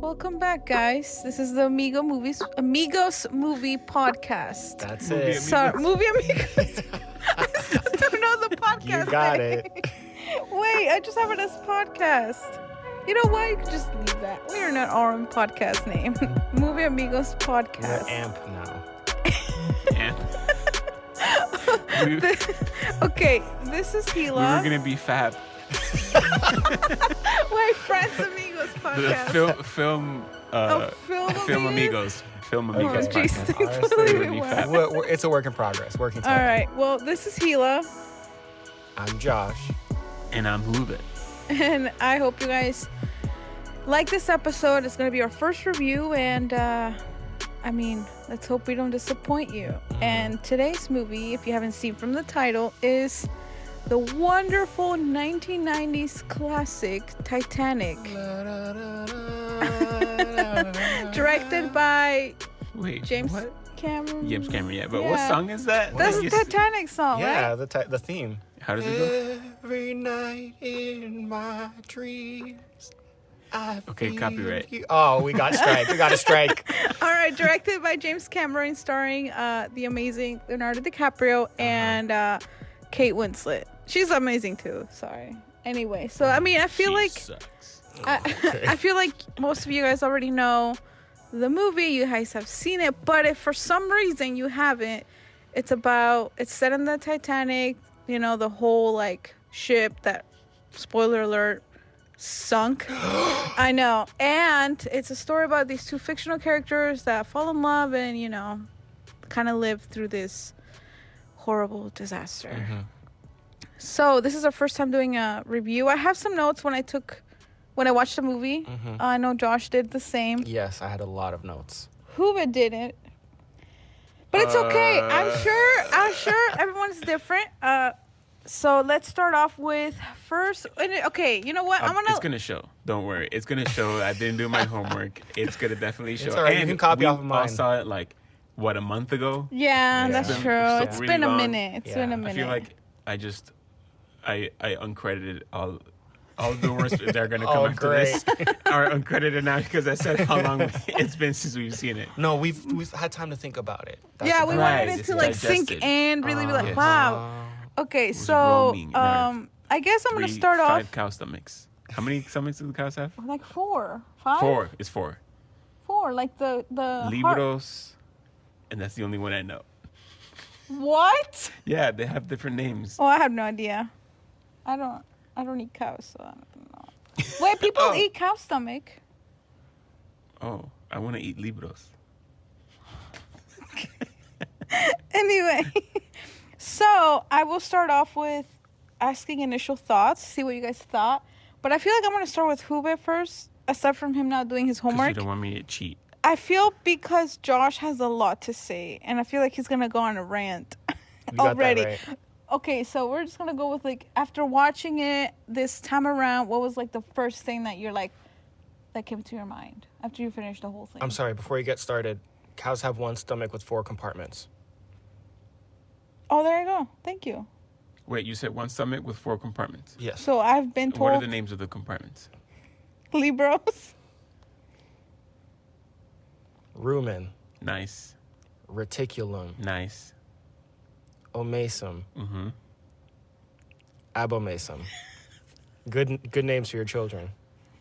Welcome back, guys. This is the Amigos movie podcast. That's Movie it. Sorry, Movie Amigos. I still don't know the podcast You got name. it. Wait, I just have it as podcast. You know what? You can just leave that. We are not our own podcast name. Movie Amigos We're podcast. amp now. Yeah. Okay, this is We were Hila. gonna be Fab. Wait, Friends Amigos The podcast. film Film Amigos. Film Oh, Amigos jeez. podcast. Completely Honestly, went. It's a work in progress. Working All together. right. Well, this is Hila. I'm Josh. And I'm Hubert. And I hope you guys like this episode. It's going to be our first review. And, let's hope we don't disappoint you. And today's movie, if you haven't seen from the title, is the wonderful 1990s classic Titanic. Directed by Wait, James what? Cameron. James Cameron, yeah. But Yeah. what song is that? That's Like, the you s- Titanic song, Yeah, right? the theme. How does it go? Every night in my dreams, I Okay, feel copyright. you. Oh, we got a strike. We got a strike. All right, directed by James Cameron, starring the amazing Leonardo DiCaprio and Kate Winslet. She's amazing too. Sorry. Anyway, so I feel She like sucks. I feel like most of you guys already know the movie. You guys have seen it, but if for some reason you haven't, it's set in the Titanic. You know, the whole like ship that, spoiler alert, sunk. I know. And it's a story about these two fictional characters that fall in love and, you know, kind of live through this horrible disaster. Mm-hmm. So this is our first time doing a review. I have some notes when I watched the movie. Mm-hmm. I know Josh did the same. Yes, I had a lot of notes. Huva didn't. But it's okay. I'm sure everyone's different. So let's start off with first. Okay, you know what? It's gonna show. Don't worry. It's gonna show. I didn't do my homework. It's gonna definitely show. It's all right, you And can copy we off of mine. all saw it like a month ago. Yeah, Yeah. that's It's true. been It's so been really a long. minute. It's Yeah. been a I minute. I feel like I uncredited all the words that are gonna come Oh, after great. this are uncredited now because I said how long it's been since we've seen it. No, we've had time to think about it. That's yeah, the we point. Right, wanted it it's to like sink digested. in, really be like, Yes. wow. Okay, was so roaming in our I guess I'm gonna 3, start 5 off cow stomachs. How many stomachs do the cows have? like 4, 5, 4. It's 4. 4, like the heart. Libros, and that's the only one I know. What? Yeah, they have different names. Oh, I have no idea. I don't eat cows, so I don't know. Wait, people Oh. eat cow stomach. Oh, I want to eat libros. Anyway, so I will start off with asking initial thoughts, see what you guys thought. But I feel like I'm going to start with Hubert first, aside from him not doing his Because you homework. don't want me to cheat. I feel because Josh has a lot to say, and I feel like he's going to go on a rant You got that already. right. Okay, so we're just going to go with, like, after watching it this time around, what was, like, the first thing that you're, like, that came to your mind after you finished the whole thing? I'm sorry, before you get started, cows have one stomach with 4 compartments. Oh, there you go. Thank you. Wait, you said one stomach with 4 compartments. Yes. So I've been What are told the names of the compartments? Libros. Rumen, Nice. reticulum, Nice. omasum, Mm-hmm. abomasum. Good names for your children.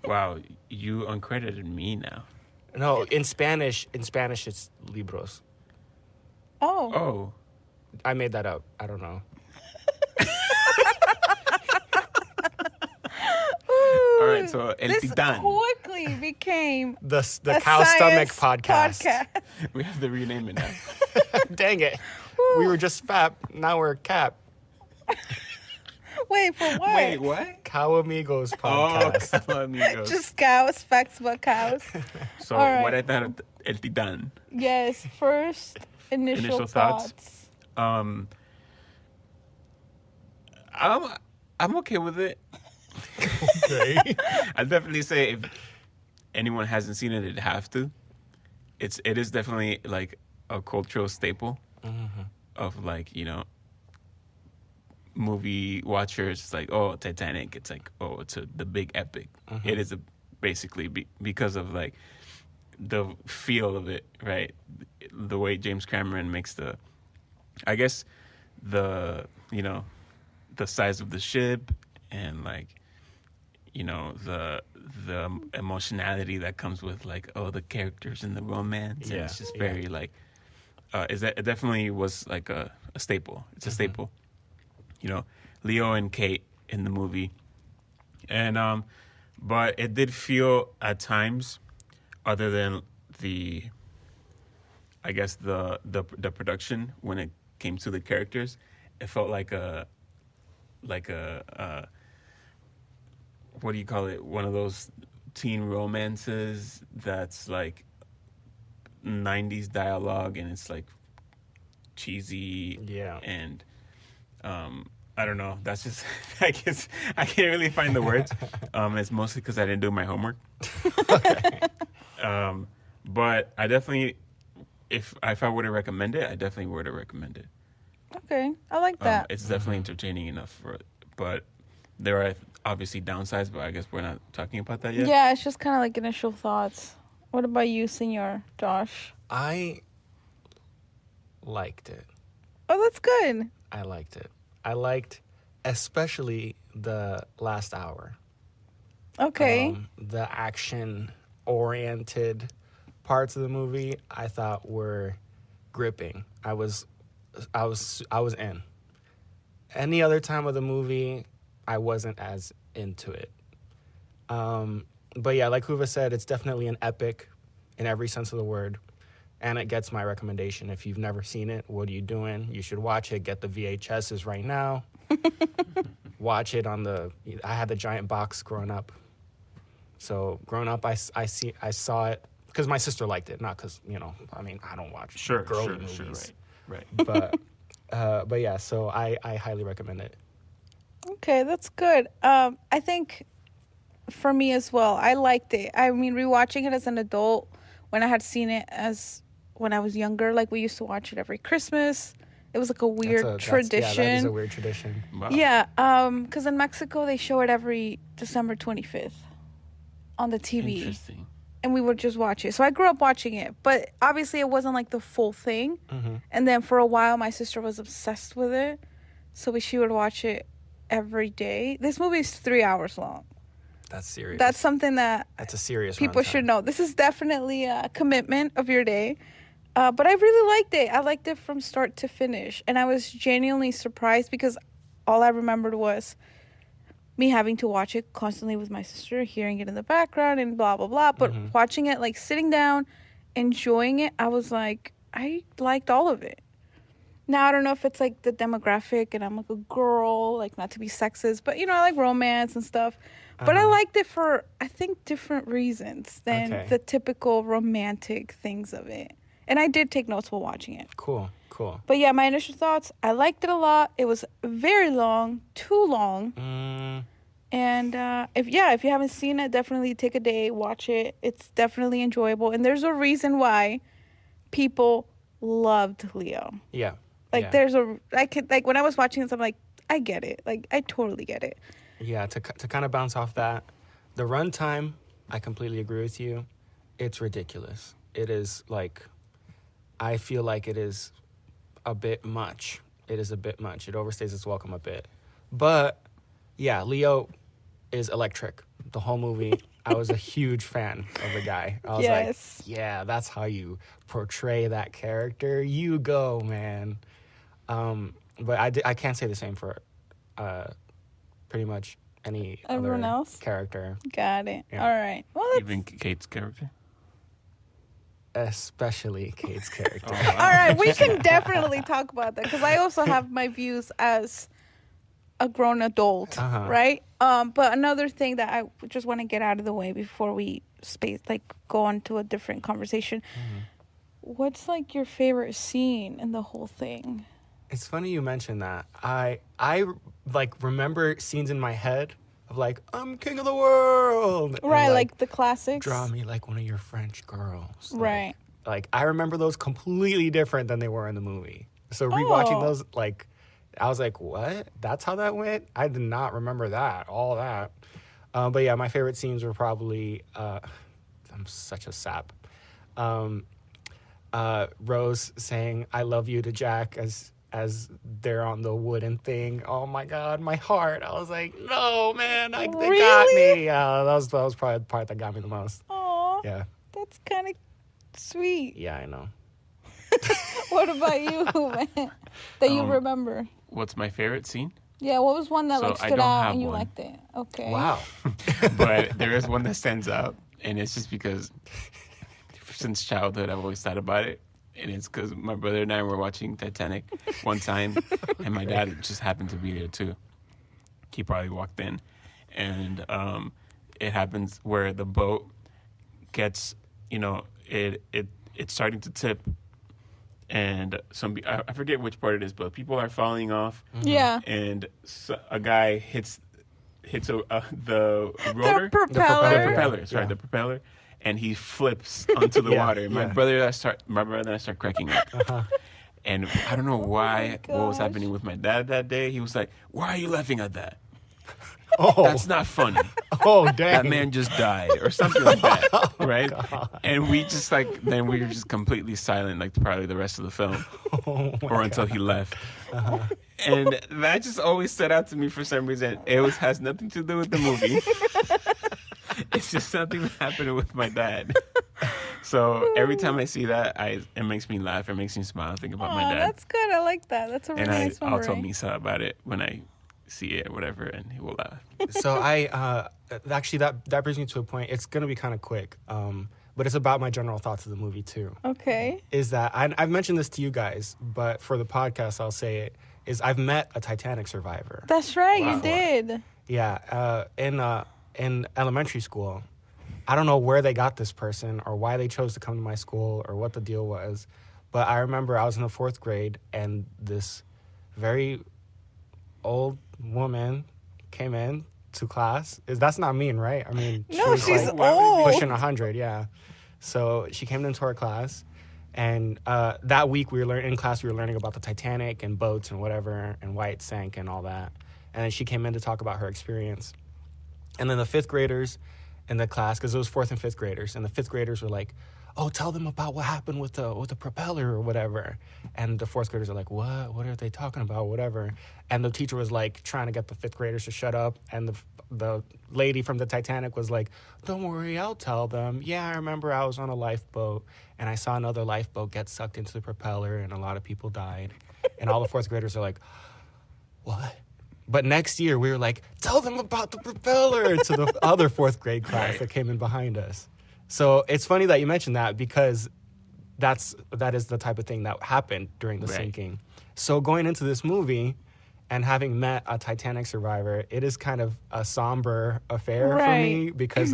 Wow, you uncredited me now. No, in Spanish it's libros. Oh. Oh. I made that up. I don't know. All right, so El this Titan. quickly became The a cow stomach science podcast. We have to rename it now. Dang it. We were just fat. Now we're cap. Wait, for what? Wait, what? Cow Amigos Oh, podcast. Cow Amigos. Just cows, facts about cows. So all right. what I thought of El Titan. Yes, first initial Initial thoughts. thoughts? I'm okay with it. Okay. I'd definitely say if anyone hasn't seen it, they'd have to. It is definitely like a cultural staple of like, you know, movie watchers. It's like, oh, Titanic. It's like, oh, it's the big epic. It is a basically because of like the feel of it, right? The way James Cameron makes I guess the the size of the ship and like the emotionality that comes with like the characters and the romance. And it's just very like it definitely was like a staple. It's a staple. Leo and Kate in the movie, and but it did feel at times, other than the I guess the production, when it came to the characters, it felt like a what do you call it? One of those teen romances that's like 90s dialogue, and it's like cheesy. Yeah. And I don't know. That's just I guess I can't really find the words. It's mostly because I didn't do my homework. Okay. But I definitely, if I were to recommend it, I definitely would have recommended it. Okay, I like that. It's definitely entertaining enough for it, but there are obviously downsides. But I guess we're not talking about that yet. Yeah, it's just kind of like initial thoughts. What about you, Senor Josh? I liked it. Oh, that's good. I liked it. I liked especially the last hour. Okay. The action-oriented parts of the movie I thought were gripping. I was in. Any other time of the movie, I wasn't as into it. But yeah, like Huva said, it's definitely an epic in every sense of the word. And it gets my recommendation. If you've never seen it, what are you doing? You should watch it. Get the VHSs right now. Watch it on I had the giant box growing up. So growing up, I saw it because my sister liked it, not because, I don't watch girly movies. Right. But yeah, so I highly recommend it. Okay, that's good. I think for me as well, I liked it. I mean, rewatching it as an adult, when I had seen it when I was younger, like we used to watch it every Christmas. It was like a weird tradition. Yeah, that is a weird tradition. Wow. Yeah, because in Mexico they show it every December 25th on the TV. Interesting. And we would just watch it. So I grew up watching it, but obviously it wasn't like the full thing. Mm-hmm. And then for a while, my sister was obsessed with it, so she would watch it every day. This movie is 3 hours long. That's serious. That's something that That's a serious people runtime. should know. This is definitely a commitment of your day. But I really liked it. I liked it from start to finish. And I was genuinely surprised because all I remembered was me having to watch it constantly with my sister, hearing it in the background and blah, blah, blah. But watching it, like sitting down, enjoying it, I was like, I liked all of it. Now, I don't know if it's like the demographic and I'm like a girl, like not to be sexist, but I like romance and stuff. But I liked it for, I think, different reasons than the typical romantic things of it. And I did take notes while watching it. Cool. But yeah, my initial thoughts, I liked it a lot. It was very long, too long. And if you haven't seen it, definitely take a day, watch it. It's definitely enjoyable. And there's a reason why people loved Leo. Yeah. Like when I was watching this, I'm like, I get it. Like, I totally get it. Yeah, to kind of bounce off that, the runtime, I completely agree with you. It's ridiculous. It is like, I feel like it is a bit much. It is a bit much. It overstays its welcome a bit. But yeah, Leo is electric. The whole movie, I was a huge fan of the guy. I was like, yeah, that's how you portray that character. You go, man. But I can't say the same for pretty much everyone other else character. Got it. Yeah. All right. Well, Even Kate's character. Especially Kate's character. Oh, wow. all right. We can definitely talk about that because I also have my views as a grown adult, right? But another thing that I just want to get out of the way before we go on to a different conversation. What's like your favorite scene in the whole thing? It's funny you mentioned that. I like remember scenes in my head of like, I'm king of the world. Right, and, like the classics. Draw me like one of your French girls. Right. Like I remember those completely different than they were in the movie. So rewatching those, like, I was like, what? That's how that went? I did not remember that. All that. But yeah, my favorite scenes were probably I'm such a sap. Rose saying "I love you" to Jack as they're on the wooden thing. Oh my god, my heart! I was like, no man, they got Really? me. Yeah, that was probably the part that got me the most. Aw, Yeah, that's kind of sweet. yeah, I know. What about you, man? That you Um, remember? What's my favorite scene? Yeah, what was one that So like I stood don't out have and you one. liked it? Okay. Wow. But there is one that stands out, and it's just because since childhood I've always thought about it, and it's because my brother and I were watching Titanic one time, and my dad just happened to be there too. He probably walked in, and it happens where the boat gets, it's starting to tip, and I forget which part it is, but people are falling off, Yeah. and a guy hits the The rotor, propeller. Yeah. the propeller, and he flips onto the Yeah, water. My yeah. brother and I start cracking up. And I don't know why, what was gosh. happening with my dad that day. He was like, "Why are you laughing at that? Oh, That's not funny. oh dang. That man just died," or something like that, right? And we just then we were just completely silent, like probably the rest of the film, or until he left. And that just always stood out to me for some reason. It has nothing to do with the movie. It's just something that happened with my dad. So every time I see that, it makes me laugh. It makes me smile. Think about my Aw, dad. that's good. I like that. That's a really And nice I'll memory. tell Misa about it when I see it or whatever, and he will laugh. So actually that brings me to a point. It's gonna be kind of quick, but it's about my general thoughts of the movie too. Okay. Is that I've mentioned this to you guys, but for the podcast I'll say it. Is I've met a Titanic survivor. That's right. Wow. You did. Yeah, in elementary school. I don't know where they got this person or why they chose to come to my school or what the deal was, but I remember I was in the 4th grade and this very old woman came in to class. That's not mean, right? I mean, she No, was she's like old. pushing 100, yeah. So she came into our class, and that week we were in class. We were learning about the Titanic and boats and whatever, and why it sank and all that. And then she came in to talk about her experience. And then the 5th graders in the class, because it was 4th and 5th graders, and the 5th graders were like, "Oh, tell them about what happened with the propeller or whatever." And the 4th graders are like, "What? What are they talking about? Whatever." And the teacher was like trying to get the 5th graders to shut up, and the lady from the Titanic was like, "Don't worry, I'll tell them. Yeah, I remember I was on a lifeboat and I saw another lifeboat get sucked into the propeller and a lot of people died." And all the 4th graders are like, "What?" But next year we were like, "Tell them about the propeller," to the other 4th grade class Right. that came in behind us. So it's funny that you mentioned that because that is the type of thing that happened during the Right. sinking. So going into this movie and having met a Titanic survivor, it is kind of a somber affair for me Right. because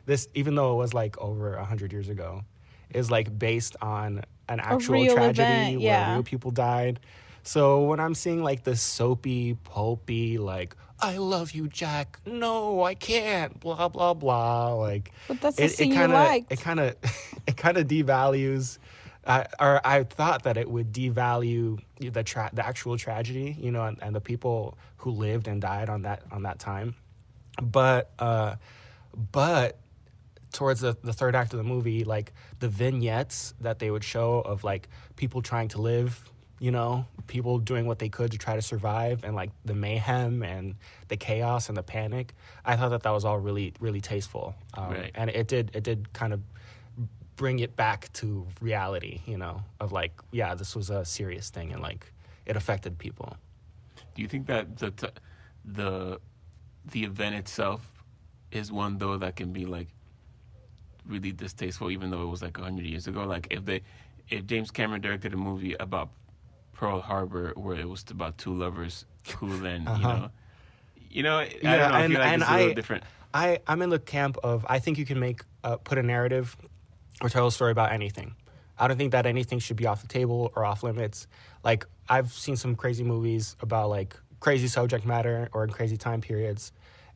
this even though it was like over 100 years ago, is like based on an actual real tragedy event, where yeah. real people died. So when I'm seeing like this soapy, pulpy, like, "I love you, Jack. No, I can't. Blah blah blah." Like, But that's the scene you kind of liked. it kind of it kind of devalues, or I thought that it would devalue the actual tragedy, and the people who lived and died on that time. But towards the third act of the movie, like the vignettes that they would show of like people trying to live, people doing what they could to try to survive, and like the mayhem and the chaos and the panic, I thought that was all really, really tasteful. Right. And it did kind of bring it back to reality, of like, yeah, this was a serious thing and like it affected people. Do you think that the event itself is one though that can be like really distasteful, even though it was like 100 years ago? Like if James Cameron directed a movie about Pearl Harbor where it was about two lovers who then I don't know. I feel like it's a little different. I'm in the camp of I think you can put a narrative or tell a story about anything. I don't think that anything should be off the table or off limits. Like I've seen some crazy movies about like crazy subject matter or in crazy time periods,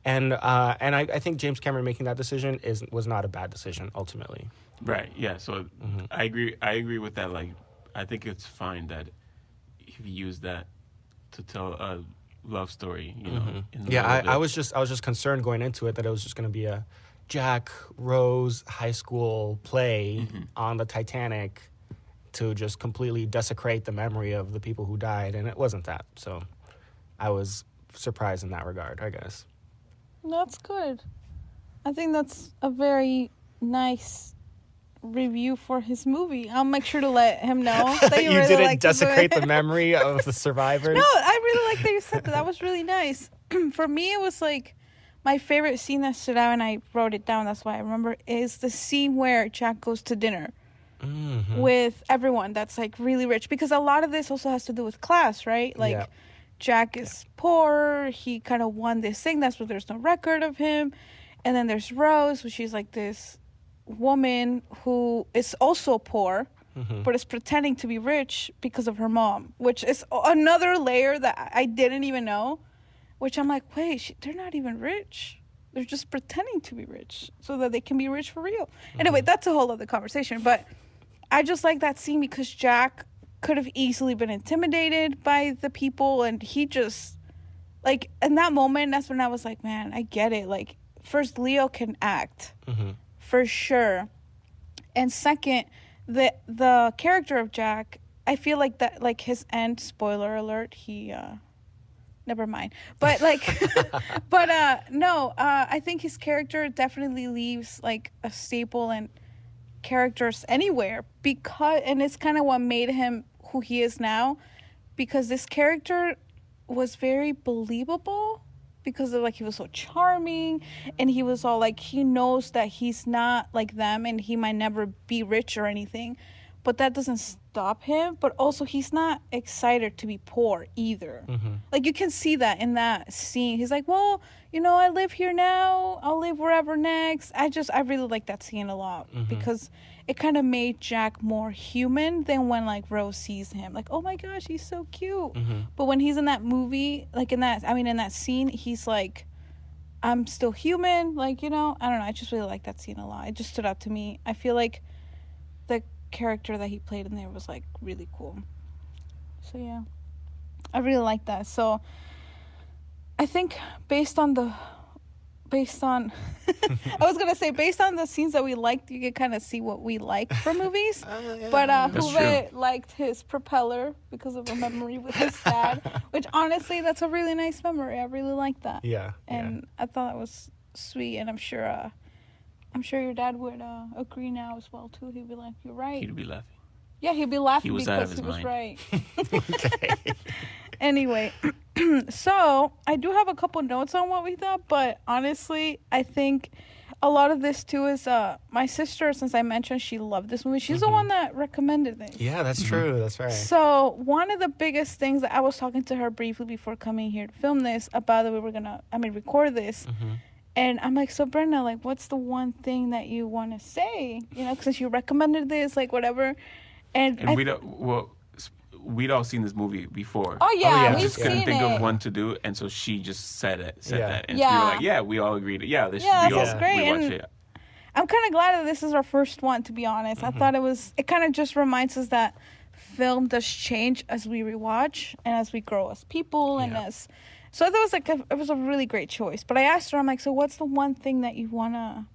and I think James Cameron making that decision was not a bad decision ultimately. Right. Yeah. So I agree with that. Like I think it's fine that he used that to tell a love story, you know. In the Yeah, middle of it. I was just concerned going into it that it was just going to be a Jack Rose high school play on the Titanic to just completely desecrate the memory of the people who died, and it wasn't that. So I was surprised in that regard, I guess. That's good. I think that's a very nice review for his movie. I'll make sure to let him know that you, You really didn't liked desecrate the the memory of the survivors. No, I really like that you said that. That was really nice. For me, it was like my favorite scene that stood out, and I wrote it down. That's why I remember, is the scene where Jack goes to dinner with everyone that's like really rich, because a lot of this also has to do with class, right? Like Yeah. Jack is poor. He kind of won this thing. That's why there's no record of him. And then there's Rose, which is like this woman who is also poor, but is pretending to be rich because of her mom, which is another layer that I didn't even know, which I'm like, wait, they're not even rich. They're just pretending to be rich so that they can be rich for real. Anyway, that's a whole other conversation. But I just like that scene because Jack could have easily been intimidated by the people, and he just, like, in that moment, that's when I was like, man, I get it. Like, first, Leo can act for sure, and second, the character of Jack, I feel like that, like, his end, spoiler alert, he never mind, but like I think his character definitely leaves like a staple in characters anywhere, because, and it's kind of what made him who he is now, because this character was very believable because of, like, he was so charming, and he was all like, he knows that he's not like them and he might never be rich or anything, but that doesn't stop him. But also, he's not excited to be poor either. Like, you can see that in that scene. He's like, well, you know, I live here now, I'll live wherever next. I really like that scene a lot, because it kind of made Jack more human than when, like, Rose sees him. Like, oh my gosh, he's so cute. But when he's in that movie, like, in that scene, he's like, I'm still human. Like, you know, I don't know. I just really like that scene a lot. It just stood out to me. I feel like the character that he played in there was, like, really cool. So, yeah. I really like that. So, I think based on I was gonna say, based on the scenes that we liked, you can kind of see what we like for movies. But Huve liked his propeller because of a memory with his dad, which honestly, that's a really nice memory. I really like that. Yeah. And I thought it was sweet, and I'm sure your dad would agree now as well too. He'd be like, "You're right." He'd be laughing. Yeah, he'd be laughing He was out of because his he was mind. right. Anyway, so I do have a couple notes on what we thought, but honestly, I think a lot of this too is my sister, since I mentioned she loved this movie, she's the one that recommended this. Yeah, that's true. That's right. So one of the biggest things that I was talking to her briefly before coming here to film this about that we were gonna, record this. And I'm like, so Brenda, like, what's the one thing that you want to say? You know, since you recommended this, like, whatever. And we'd all seen this movie before. Oh yeah, we we've Just couldn't seen think it. of one to do, and so she just said Yeah. that, and Yeah. we were like, yeah, we all agreed. Yeah, this Yeah, should be that's all. great. We watch And it. I'm kind of glad that this is our first one, to be honest. I thought it kind of just reminds us that film does change as we rewatch and as we grow as people and as. So I thought it was a really great choice. But I asked her, I'm like, so what's the one thing that you wanna,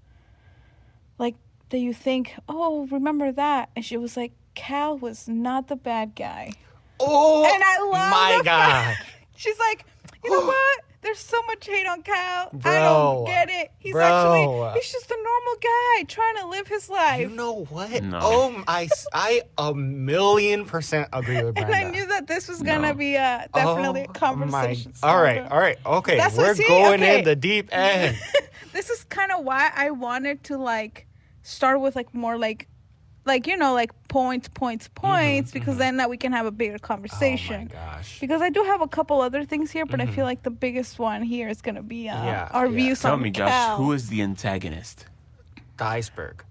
like, that you think, oh, remember that? And she was like, Cal was not the bad guy. Oh, And I love my the God. fact- She's like, you know what? There's so much hate on Cal. I Bro. don't get it. He's just a normal guy trying to live his life. You know what? No. Oh, I 1,000,000% agree with Brenda. And I knew that this was gonna be definitely a conversation. All right. Okay, That's we're what- see, going okay. in the deep end. This is kind of why I wanted to, like, start with, like, more like you know, like points, because then that we can have a bigger conversation. Oh my gosh. Because I do have a couple other things here, but I feel like the biggest one here is gonna be our views Tell on me, Cal. Josh, who is the antagonist? The iceberg.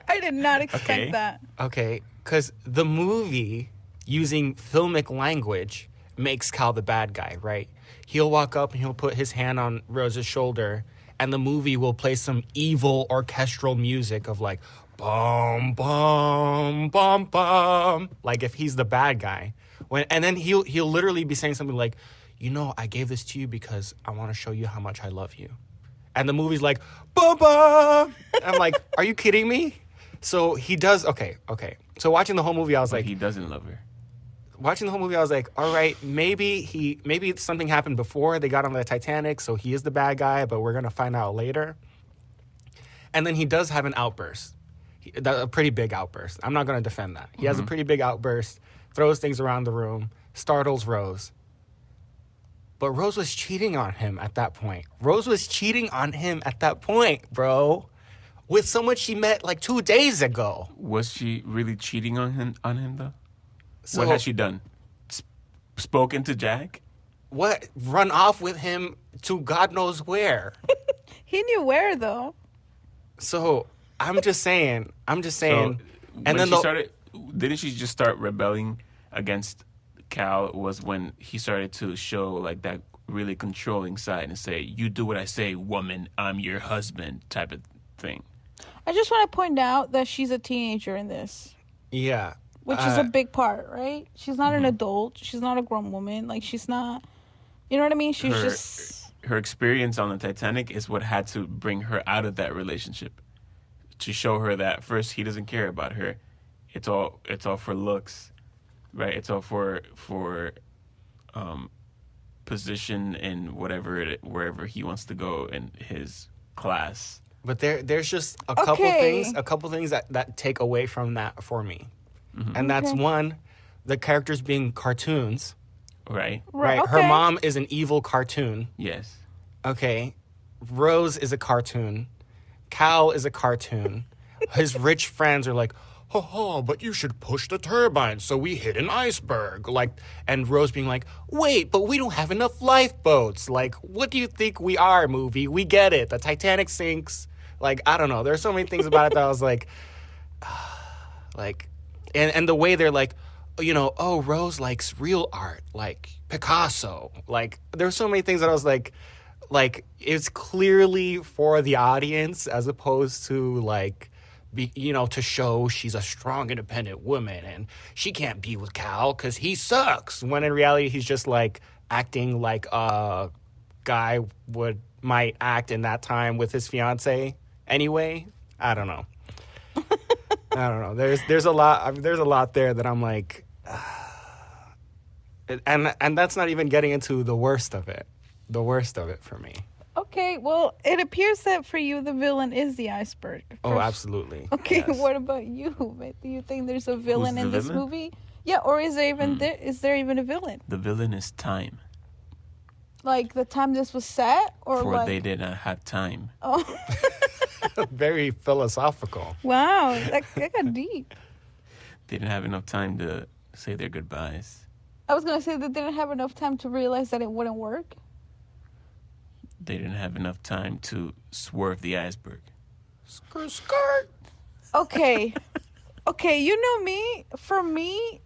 I did not expect Okay. that. Okay, because the movie, using filmic language, makes Cal the bad guy, right? He'll walk up and he'll put his hand on Rose's shoulder, and the movie will play some evil orchestral music of, like, bum, bum, bum, bum. Like, if he's the bad guy. And then he'll literally be saying something like, I gave this to you because I want to show you how much I love you. And the movie's like, Baba! I'm like, are you kidding me? So he does, okay. So watching the whole movie, I was like... He doesn't love her. Watching the whole movie, I was like, all right, maybe something happened before they got on the Titanic, so he is the bad guy, but we're going to find out later. And then he does have an outburst, a pretty big outburst. I'm not going to defend that. He has a pretty big outburst, throws things around the room, startles Rose. But Rose was cheating on him at that point. Bro. With someone she met like 2 days ago. Was she really cheating on him though? So, what has she done? Spoken to Jack? What? Run off with him to God knows where. He knew where though. So I'm just saying. So, and then didn't she just start rebelling against Cal? Was when he started to show like that really controlling side and say, "You do what I say, woman. I'm your husband," type of thing. I just want to point out that she's a teenager in this. Yeah. Which is a big part, right? She's not an adult. She's not a grown woman. Like, she's not... You know what I mean? She's just... Her experience on the Titanic is what had to bring her out of that relationship. To show her that, first, he doesn't care about her. It's all for looks, right? It's all for position in wherever he wants to go in his class. But there's just a couple things that take away from that for me. Mm-hmm. And that's one, the characters being cartoons. Right. Okay. Her mom is an evil cartoon. Yes. Okay. Rose is a cartoon. Cal is a cartoon. His rich friends are like, but you should push the turbine so we hit an iceberg. Like, and Rose being like, wait, but we don't have enough lifeboats. Like, what do you think we are, movie? We get it. The Titanic sinks. Like, I don't know. There's so many things about it that I was like, and the way they're like, Rose likes real art, like Picasso. Like, there's so many things that I was like, it's clearly for the audience as opposed to like, to show she's a strong, independent woman and she can't be with Cal because he sucks. When in reality, he's just like acting like a guy might act in that time with his fiance anyway. I don't know. There's a lot there that I'm like, and that's not even getting into the worst of it for me. Okay, well, it appears that for you the villain is the iceberg. Oh, absolutely. Okay, yes. What about you? Do you think there's a villain in this movie? Yeah, or is there even is there even a villain? The villain is time. Like the time this was set, or for they did not have time. Oh. Very philosophical. Wow, that got deep. They didn't have enough time to say their goodbyes. I was going to say they didn't have enough time to realize that it wouldn't work. They didn't have enough time to swerve the iceberg. Skirt. Okay. Okay, you know me. For me,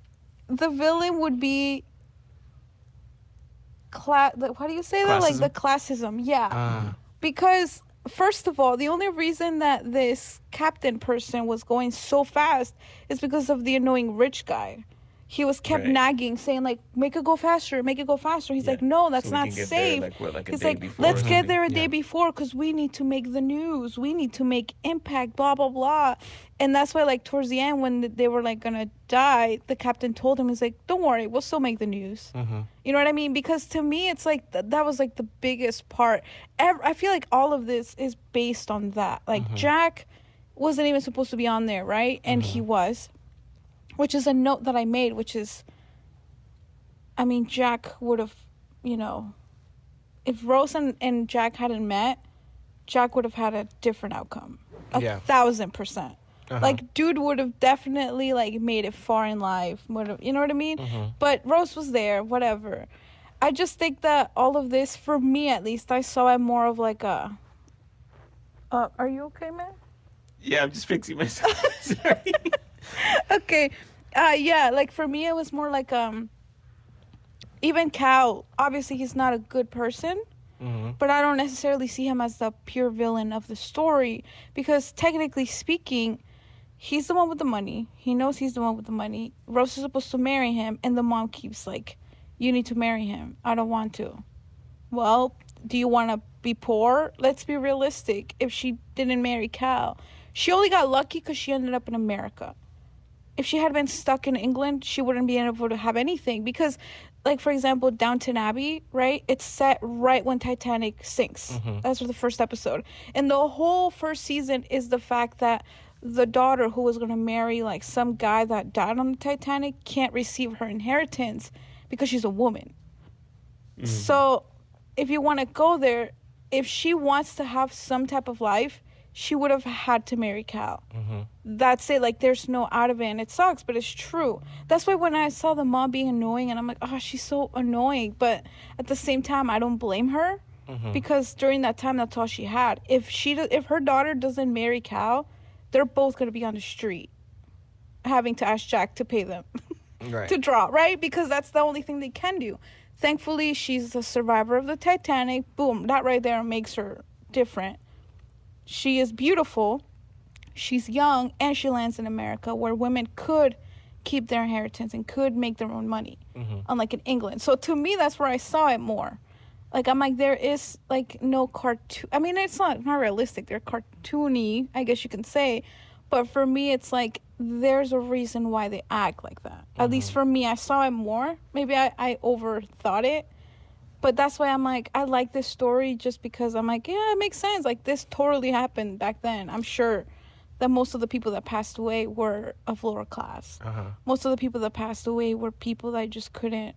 the villain would be... how do you say that? Like the classism. Yeah. Because... First of all, the only reason that this captain person was going so fast is because of the annoying rich guy. He was kept nagging, saying like, make it go faster. He's like, no, that's not safe. He's like, let's get there a day before because we need to make the news. We need to make impact, blah, blah, blah. And that's why, like, towards the end, when they were, like, going to die, the captain told him, he's like, don't worry, we'll still make the news. Mm-hmm. You know what I mean? Because to me, it's like, that was, like, the biggest part. I feel like all of this is based on that. Like, Jack wasn't even supposed to be on there, right? And he was. Which is a note that I made, which is, I mean, Jack would have, if Rose and Jack hadn't met, Jack would have had a different outcome. 1,000%. Like, dude would have definitely, like, made it far in life. You know what I mean? But Rose was there, whatever. I just think that all of this, for me at least, I saw it more of like a... are you okay, man? Yeah, I'm just fixing myself. Sorry. Okay. Yeah, like, for me, it was more like... even Cal, obviously, he's not a good person. But I don't necessarily see him as the pure villain of the story. Because, technically speaking... he's the one with the money. He knows he's the one with the money. Rose is supposed to marry him, and the mom keeps like, you need to marry him. I don't want to. Well, do you want to be poor? Let's be realistic. If she didn't marry Cal, she only got lucky because she ended up in America. If she had been stuck in England, she wouldn't be able to have anything. Because, like, for example, Downton Abbey, right? It's set right when Titanic sinks. Mm-hmm. That's the first episode. And the whole first season is the fact that the daughter who was going to marry, like, some guy that died on the Titanic can't receive her inheritance because she's a woman. Mm-hmm. So if you want to go there, if she wants to have some type of life, she would have had to marry Cal. Mm-hmm. That's it. Like, there's no out of it, and it sucks, but it's true. That's why when I saw the mom being annoying, and I'm like, oh, she's so annoying. But at the same time, I don't blame her, because during that time, that's all she had. If her daughter doesn't marry Cal, they're both going to be on the street having to ask Jack to pay them Right. to draw, right? Because that's the only thing they can do. Thankfully, she's a survivor of the Titanic. Boom, that right there makes her different. She is beautiful, she's young, and she lands in America where women could keep their inheritance and could make their own money, unlike in England. So to me, that's where I saw it more. Like, I'm like, there is, like, no cartoon. I mean, it's not realistic. They're cartoony, I guess you can say. But for me, it's like, there's a reason why they act like that. At least for me, I saw it more. Maybe I overthought it. But that's why I'm like, I like this story just because I'm like, yeah, it makes sense. Like, this totally happened back then. I'm sure that most of the people that passed away were of lower class. Most of the people that passed away were people that just couldn't,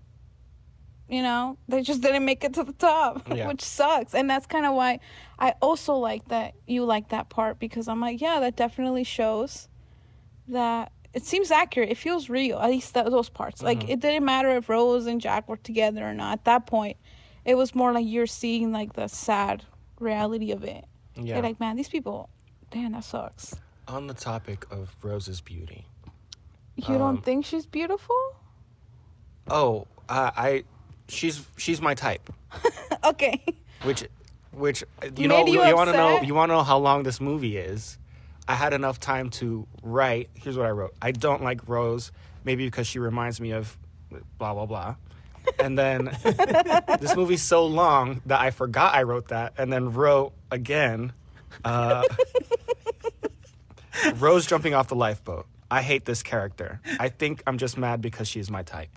they just didn't make it to the top, which sucks. And that's kind of why I also like that you like that part, because I'm like, yeah, that definitely shows that it seems accurate. It feels real, at least those parts. Like, it didn't matter if Rose and Jack were together or not. At that point, it was more like you're seeing, like, the sad reality of it. Yeah. You're like, man, these people, damn, that sucks. On the topic of Rose's beauty. You don't think she's beautiful? Oh, she's my type. Okay. Which you Made you want to upset? know how long this movie is. I had enough time to write. Here's what I wrote. I don't like Rose, maybe because she reminds me of blah, blah, blah. And then this movie's so long that I forgot I wrote that, and then wrote again, Rose jumping off the lifeboat. I hate this character. I think I'm just mad because she's my type.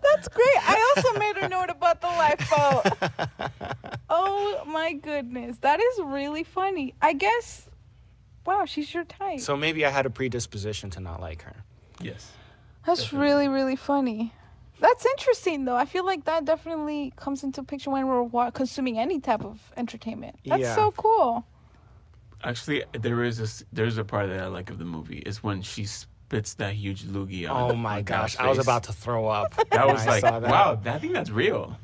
That's great. I also made a note about the lifeboat. Oh my goodness. That is really funny. I guess, wow, she's your type. So maybe I had a predisposition to not like her. Yes. That's definitely. really, really funny. That's interesting, though. I feel like that definitely comes into picture when we're consuming any type of entertainment. That's so cool. Actually, there's a part that I like of the movie is when she spits that huge loogie on. Oh my on gosh, Cal's I was face. about to throw up. That when was I like, saw that. wow, I think that's real.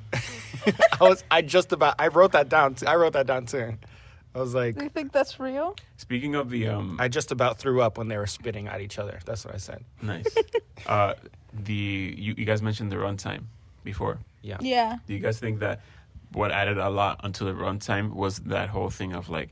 I wrote that down. I wrote that down too. I was like, Do you think that's real? Speaking of the I just about threw up when they were spitting at each other. That's what I said. nice, you guys mentioned the runtime before. Yeah. Yeah. Do you guys think that what added a lot onto the runtime was that whole thing of like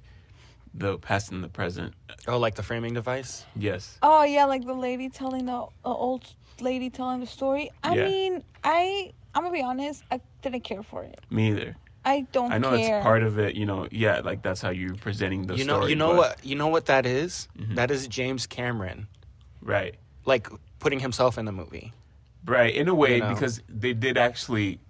the past and the present? Oh, like the framing device? Yes. Oh, yeah, like the lady telling the old lady telling the story. I Yeah. mean, I'm going to be honest, I didn't care for it. Me either. I don't care. I know it's part of it, yeah, like that's how you're presenting the story. You know what that is? Mhm. That is James Cameron, Right. like putting himself in the movie. Right, in a way, You know? because they did actually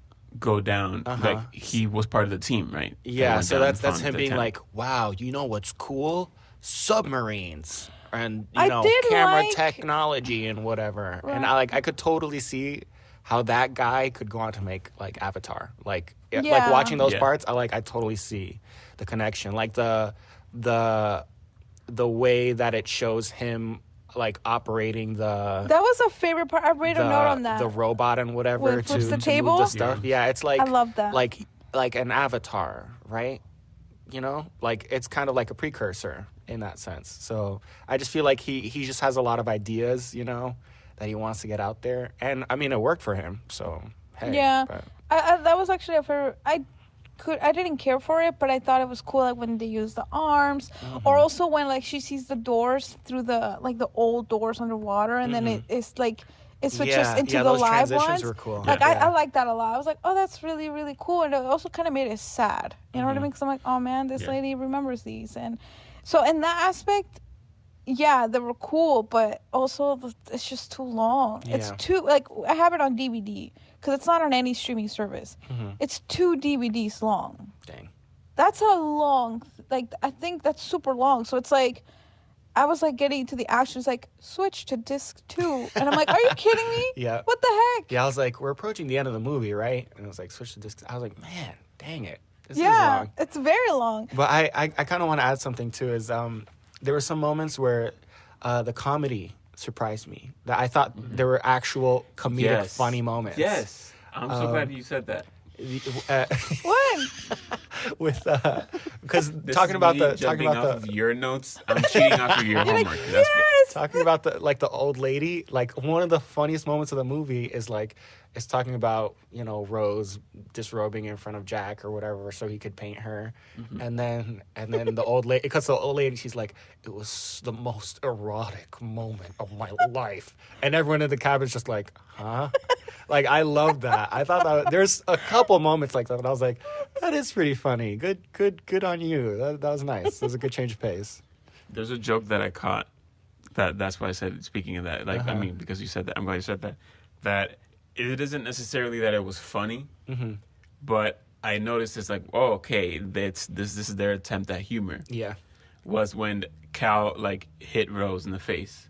go down. Like he was part of the team, right? They Yeah, went so down and that's found him being Titanic. like, wow, you know what's cool? Submarines and I did camera like- technology and whatever. And Right. I could totally see how that guy could go on to make like Avatar. Like Yeah. watching those Yeah. parts, I totally see the connection. Like the way that it shows him like operating That was a favorite part. I made a note on that. the robot and whatever With to flips the move table? the stuff. Yeah, it's like I love that. like an Avatar, right? Like it's kind of like a precursor in that sense. So I just feel like he just has a lot of ideas, that he wants to get out there, and I mean it worked for him. So hey, Yeah. but- I that was actually a favorite. I I didn't care for it, but I thought it was cool, like when they use the arms, or also when like she sees the doors through the old doors underwater, and then it's like it switches into the those live transitions ones. were cool. Like Yeah. I like that a lot. I was like, oh, that's really really cool, and it also kind of made it sad. You know what I mean? Because I'm like, oh man, this lady remembers these, and so in that aspect. Yeah, they were cool, but also it's just too long. Yeah. It's too, like, I have it on DVD because it's not on any streaming service. It's 2 DVDs long. Dang. That's a long, like, I think that's super long. So it's like, I was like getting to the action. It's like, switch to disc 2. And I'm like, are you kidding me? Yeah. What the heck? Yeah, I was like, we're approaching the end of the movie, right? And it was like, switch to disc. I was like, man, dang it. This is Yeah, long. it's very long. But I kind of want to add something too. Is there were some moments where the comedy surprised me. That I thought there were actual comedic, funny moments. Yes. I'm so glad you said that. What? With because This talking is about me the jumping talking about off the of your notes. I'm cheating off of your homework. That's Yes! talking about the old lady. Like one of the funniest moments of the movie is like it's talking about Rose disrobing in front of Jack or whatever so he could paint her, and then the old lady, because the old lady, she's like, it was the most erotic moment of my life, and everyone in the cabin's just like, huh? Like I love that. I thought that there's a couple moments like that, and I was like, that is pretty funny. Good on you. That was nice. That was a good change of pace. There's a joke that I caught. That's why I said, speaking of that, like I mean, because you said that, I'm glad you said that. That it isn't necessarily that it was funny, but I noticed it's like, oh, okay, this is their attempt at humor. Yeah. Was when Cal like hit Rose in the face,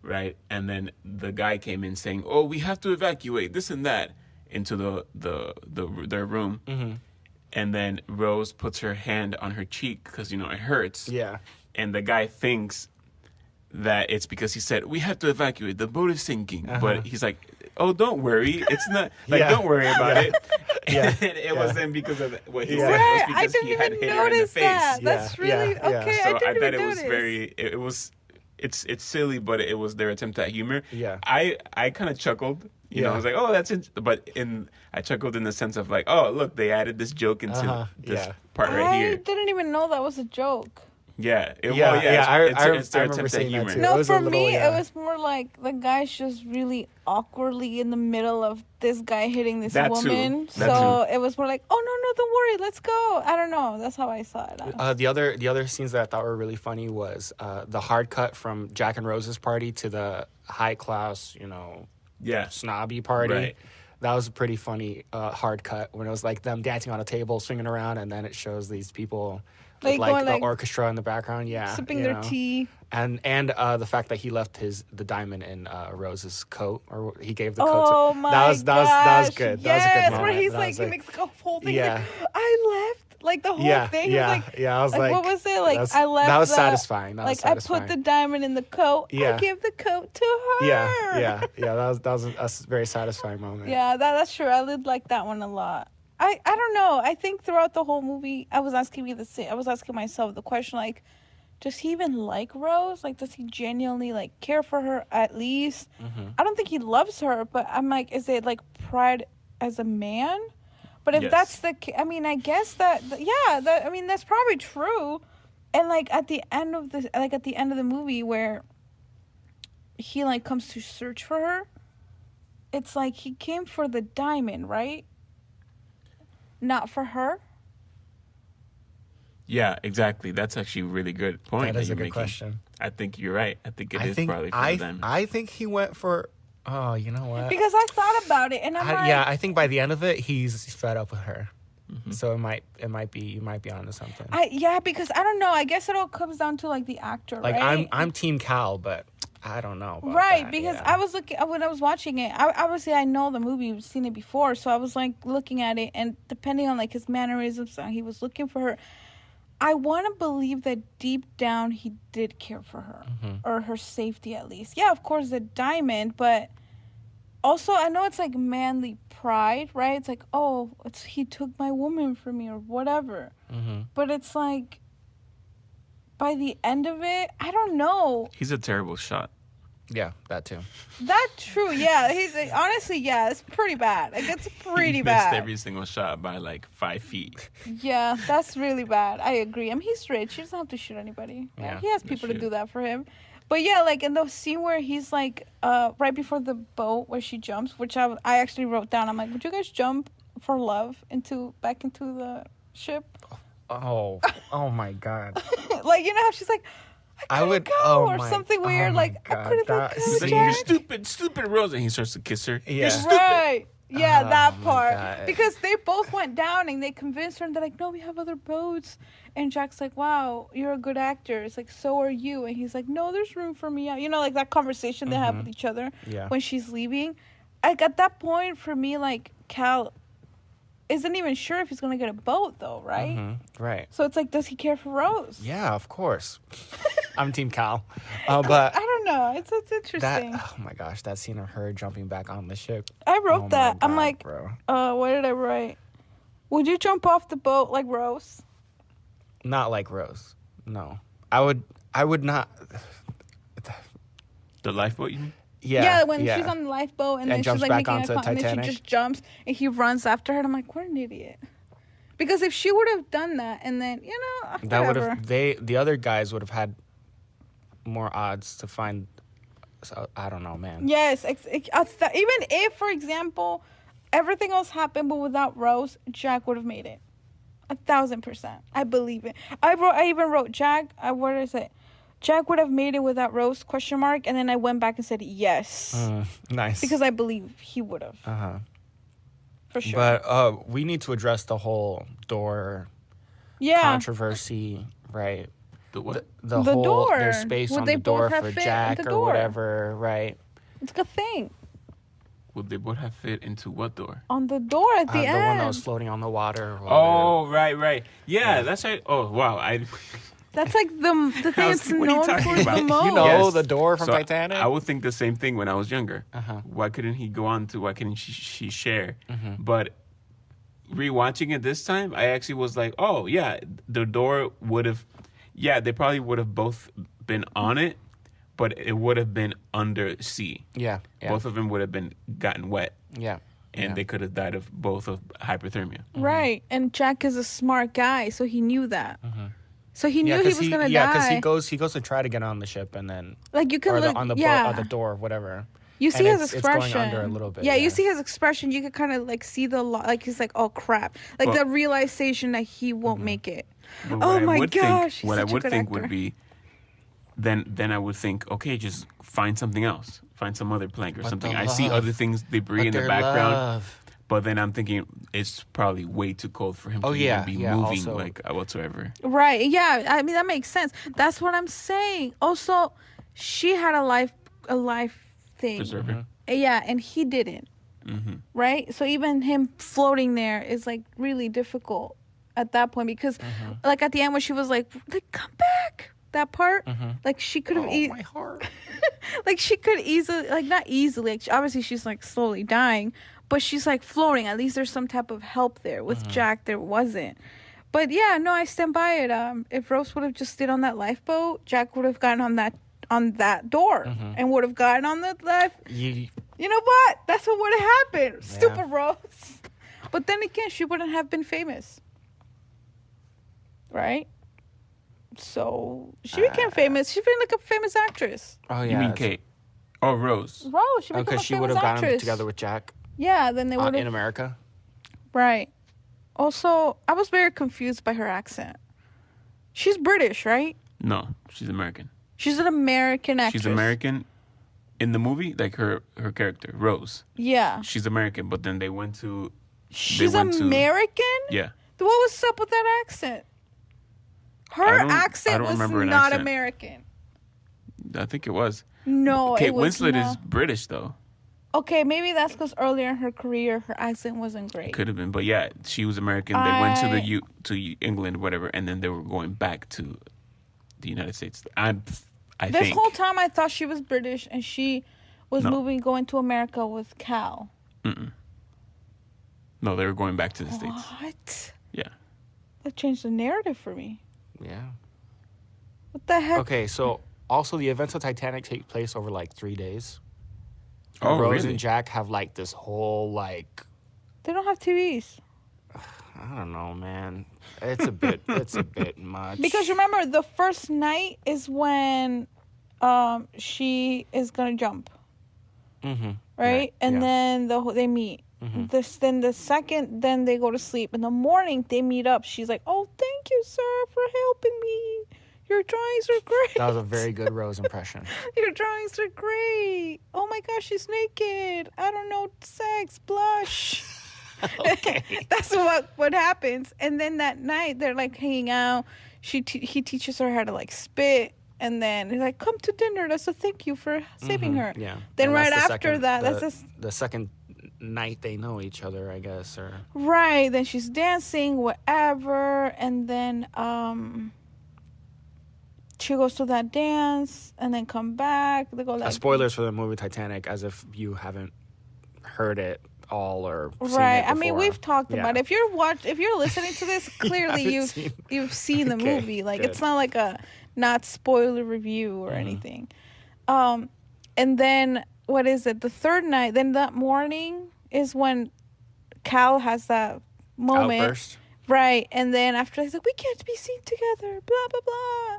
right? And then the guy came in saying, "Oh, we have to evacuate this and that," into their room. And then Rose puts her hand on her cheek because it hurts. Yeah. And the guy thinks that it's because he said, "We have to evacuate. The boat is sinking." But he's like, "Oh, don't worry. It's not like don't worry about it." Yeah. And it wasn't because of what he Yeah. said. It Right, was I because didn't he had even hit her in the notice face. that. Yeah, That's really yeah, yeah. okay. So I I didn't thought even it was notice. very. It was. It's silly, but it was their attempt at humor. Yeah. I kind of chuckled. You know, I Yeah. was like, "Oh, that's it." But I chuckled in the sense of like, "Oh, look, they added this joke into this Yeah. part right I here." didn't even know that was a joke. Yeah. Yeah, Well, yeah, I it's their remember attempt at seeing that humor. too. It No, was a for little, me, yeah. it was more like the guy's just really awkwardly in the middle of this guy hitting this That too. woman. That So it was more like, oh, no, don't worry, let's go. I don't know. That's how I saw it. The other scenes that I thought were really funny was the hard cut from Jack and Rose's party to the high class, Yeah. snobby party. Right. That was a pretty funny hard cut when it was like them dancing on a table, swinging around, and then it shows these people with Like like going, the like, orchestra in the background. Yeah, sipping their tea. and the fact that he left the diamond in Rose's coat, or he gave the coat. Oh to, my that was good. Yes, That was a good moment. where he's That like, was he makes the whole thing. Yeah. Like, I left, like the whole thing. He was like, I was like, what was it? Like, that's- I left. That was the- satisfying. That was Like, I satisfying. put the diamond in the coat. Yeah. I gave the coat to her. Yeah. That was a very satisfying moment. Yeah, that's true. I did like that one a lot. I don't know. I think throughout the whole movie, I was asking myself the question, like, does he even like Rose? Like, does he genuinely like care for her at least? I don't think he loves her, but I'm like, is it like pride as a man? But if Yes. that's I mean, I guess that's probably true. And like at the end of the movie where he like comes to search for her, it's like he came for the diamond, right? Not for her. Yeah, exactly. That's actually a really good point. That is you're a good making. question. I think you're right. I think it I is think probably for them. I think he went for. Oh, you know what? Because I thought about it, and I'm like, I think by the end of it, he's fed up with her. So you might be onto something. Because I don't know. I guess it all comes down to like the actor, Like right? I'm Team Cal, but I don't know. About Right, that, because yeah. I was looking when I was watching it. Obviously, I know the movie, I've seen it before, so I was like looking at it, and depending on like his mannerisms, he was looking for her. I want to believe that deep down he did care for her, or her safety at least. Yeah, of course, the diamond, but also I know it's like manly pride, right? It's like, oh, he took my woman from me or whatever. But it's like, by the end of it, I don't know. He's a terrible shot. Yeah, that too. That's true. Yeah, he's honestly, yeah, it's pretty bad. Like it's pretty He bad. missed every single shot by like 5 feet. Yeah, that's really bad. I agree. I mean, he's rich. He doesn't have to shoot anybody. Yeah, He has that's people to true. do that for him. But yeah, like in the scene where he's like, right before the boat where she jumps, which I actually wrote down. I'm like, would you guys jump for love back into the ship? Oh my God. Like, you know how she's like, I would. go, Oh or my, something weird. oh my Like, I God, couldn't that go, He's like, Jack. you stupid Rose. And he starts to kiss her. Yeah. You're stupid. Right. Yeah, Oh that my part. God. Because they both went down and they convinced her and they're like, no, we have other boats. And Jack's like, wow, you're a good actor. It's like, so are you. And he's like, no, there's room for me. You know, like that conversation they have with each other Yeah. when she's leaving. Like at that point, for me, like Cal isn't even sure if he's going to get a boat though, right? Right. So it's like, does he care for Rose? Yeah, of course. I'm Team Cal. But I don't know. It's interesting. oh my gosh, that scene of her jumping back on the ship. I wrote Oh my that. I'm God, like, bro. what did I write? Would you jump off the boat like Rose? Not like Rose. No. I would not. The lifeboat, you mean? Yeah. when she's on the lifeboat and And then she's jumps like back making onto a comment, and then Titanic. she just jumps and he runs after her. And I'm like, what an idiot! Because if she would have done that and then That would whatever. have the other guys would have had more odds to find. So, I don't know, man. Yes, even if, for example, everything else happened, but without Rose, Jack would have made it. 1,000%. I believe it. I even wrote Jack. What is it? Jack would have made it without Rose? ? And then I went back and said yes Nice. because I believe he would have. For sure. But we need to address the whole door controversy, right? The what? The The whole door. there's space Would on they the door both have for fit Jack the or door? whatever, right? It's a thing. Would they both have fit into what door? On the door at the The end. one that was floating on the water. Oh, right. Yeah, that's right. Oh, wow. That's like the thing I was it's like, what are you known talking for about? the most. You know Yes. the door from So Titanic? I would think the same thing when I was younger. Uh-huh. Why couldn't he go on to? Why couldn't she share? Mm-hmm. But rewatching it this time, I actually was like, oh yeah, the door would have. Yeah, they probably would have both been on it, but it would have been under sea. Yeah. Both of them would have been gotten wet, Yeah. and they could have died of both of hypothermia. Right. And Jack is a smart guy, so he knew that. So he knew he was going to Yeah, die. because he goes to try to get on the ship and then like you can or look on the yeah. boat, on the door, whatever. You see And his it's going expression. under a little bit, Yeah, yeah. you see his expression. You could kind of like see like he's like, oh crap, like Well- the realization that he won't make it. But Oh what I my would gosh, Think, what I he's such a would good think actor. would be, then I would think, okay, just find something else, find some other plank or But something. the I see love. other things debris But in the their background, love. but then I'm thinking it's probably way too cold for him Oh, to yeah, even be yeah, moving also- like whatsoever. Right. Yeah. I mean, that makes sense. That's what I'm saying. Also, she had a life thing. Preserver. Yeah, and he didn't. Right. So even him floating there is like really difficult at that point because, like at the end when she was like come back, that part, like she could have My heart. like she could easily, like not easily, like obviously she's like slowly dying, but she's like floating. At least there's some type of help there. With Jack, there wasn't. But yeah, no, I stand by it. If Rose would have just stayed on that lifeboat, Jack would have gotten on that door and would have gotten on the life. You know what? That's what would have happened. Stupid Rose. But then again, she wouldn't have been famous, right? So she became famous. She became like a famous actress. Oh yeah. You mean Kate? Oh, Rose. Rose, she became a Because she would famous have gotten actress. together with Jack Yeah, then they would in have. America. Right. Also, I was very confused by her accent. She's British, right? No, she's American. She's an American actress. She's American. In the movie, like her character, Rose, Yeah. she's American, but then they went to, She's went to- American? yeah. What was up with that accent? Her I accent don't was remember an not accent. American. I think it was. No, Kate it was Winslet not. is British, though. Okay, maybe that's because earlier in her career, her accent wasn't great. Could have been, but yeah, she was American. They went to to England, whatever, and then they were going back to the United States. I This think. whole time, I thought she was British, and she was No. going to America with Cal. No, they were going back to the States. What? Yeah. That changed the narrative for me. Yeah. What the heck? Okay, so Also, the events of Titanic take place over like 3 days. Oh, Rose really? and Jack have like this whole like, They don't have TVs. I don't know, man. It's a bit much. Because remember, the first night is when she is gonna jump, Mm-hmm. right? And then they meet. Mm-hmm. Then the second, then they go to sleep. In the morning, they meet up. She's like, "Oh, thank you, sir, for helping me. Your drawings are great." That was a very good Rose impression. Your drawings are great. Oh my gosh, she's naked. I don't know sex, blush. Okay. That's what happens. And then that night they're like hanging out. He teaches her how to like spit, and then he's like, "Come to dinner. That's a thank you for saving her." Yeah. Then And right that's the after second- that, the, that's just the second night they know each other, I guess, or right. Then she's dancing, whatever, and then she goes to that dance, and then come back. They go like spoilers for the movie Titanic, as if you haven't heard it all or seen right. it I mean, before. we've talked Yeah. about it. If you're listening to this, clearly you've seen the Okay, movie. Like good. it's not like a not spoiler review or anything. And then what is it? The third night, then that morning is when Cal has that moment. Outburst. Right. And then after he's like, "We can't be seen together, blah blah blah."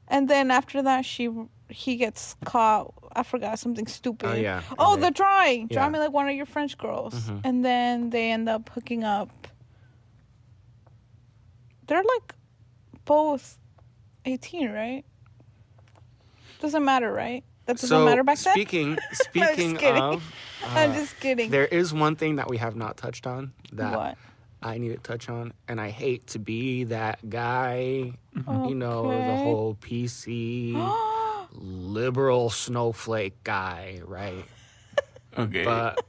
And then after that he gets caught. I forgot something stupid. Oh, yeah. Oh, And the drawing. yeah. Draw me like one of your French girls. Mhm. And then they end up hooking up. They're like both 18, right? Doesn't matter, right? That doesn't matter back then? Speaking kidding. of, I'm just kidding. there is one thing that we have not touched on that What? I need to touch on, and I hate to be that guy, you know, the Okay. whole PC liberal snowflake guy, right? Okay. But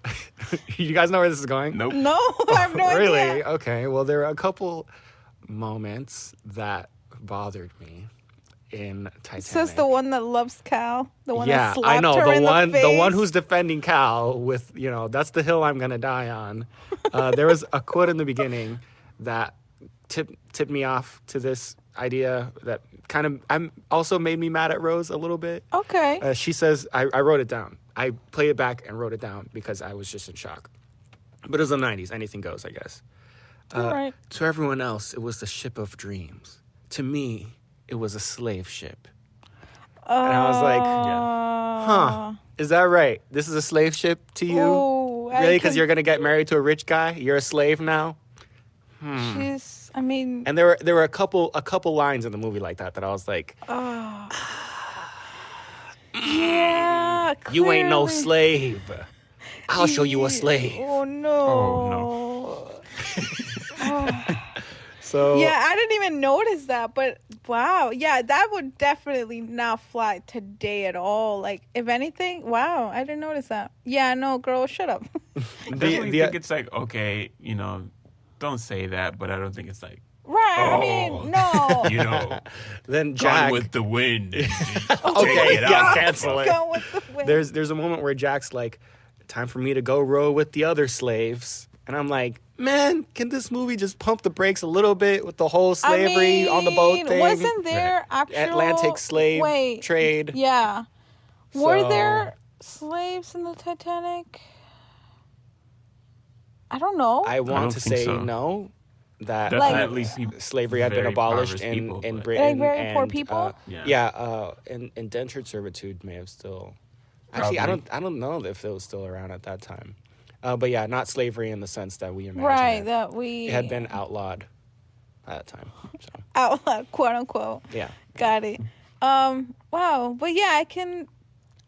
you guys know where this is going? Nope. No, I have no Really? idea. Okay. Well, there are a couple moments that bothered me in Titanic. Says the one that loves Cal. The one that Yeah, slapped I know her in the one face. who's defending Cal with, you know, that's the hill I'm gonna die on. There was a quote in the beginning that tipped me off to this idea that kind of also made me mad at Rose a little bit. Okay. She says, I wrote it down. I played it back and wrote it down because I was just in shock. But it was the 90s. Anything goes, I guess. All right. To everyone else, it was the ship of dreams. To me, it was a slave ship. And I was like, huh, is that right? This is a slave ship to you? Ooh, I Really? Because can- you're going to get married to a rich guy? You're a slave now? She's, I mean, And there were a couple lines in the movie like that I was like, yeah. you ain't no clearly. slave. I'll show you a slave. Oh, no. Oh, So Yeah, I didn't even notice that, but wow. Yeah, that would definitely not fly today at all. Like, if anything, wow, I didn't notice that. Yeah, no, girl, shut up. I definitely think it's like, okay, you know, don't say that, but I don't think it's like, Right, I Oh. mean, no. you know, then gone Jack, with the wind. okay, it yeah, out. cancel it. Go with the wind. There's a moment where Jack's like, time for me to go row with the other slaves. And I'm like, man, can this movie just pump the brakes a little bit with the whole slavery on the boat thing? Wasn't there actual Atlantic slave Wait, trade. Yeah. Were So- there slaves in the Titanic? I don't know. I don't want to think say so. no. That Definitely slavery had been very abolished impoverished in, people, in but- Britain. Like very poor and, people? Yeah. and indentured servitude may have still. Actually, Probably. I don't know if it was still around at that time. But yeah, not slavery in the sense that we imagine. right, it. that we It had been outlawed at that time. So outlawed, quote unquote. yeah. Got it. Wow, but yeah, I can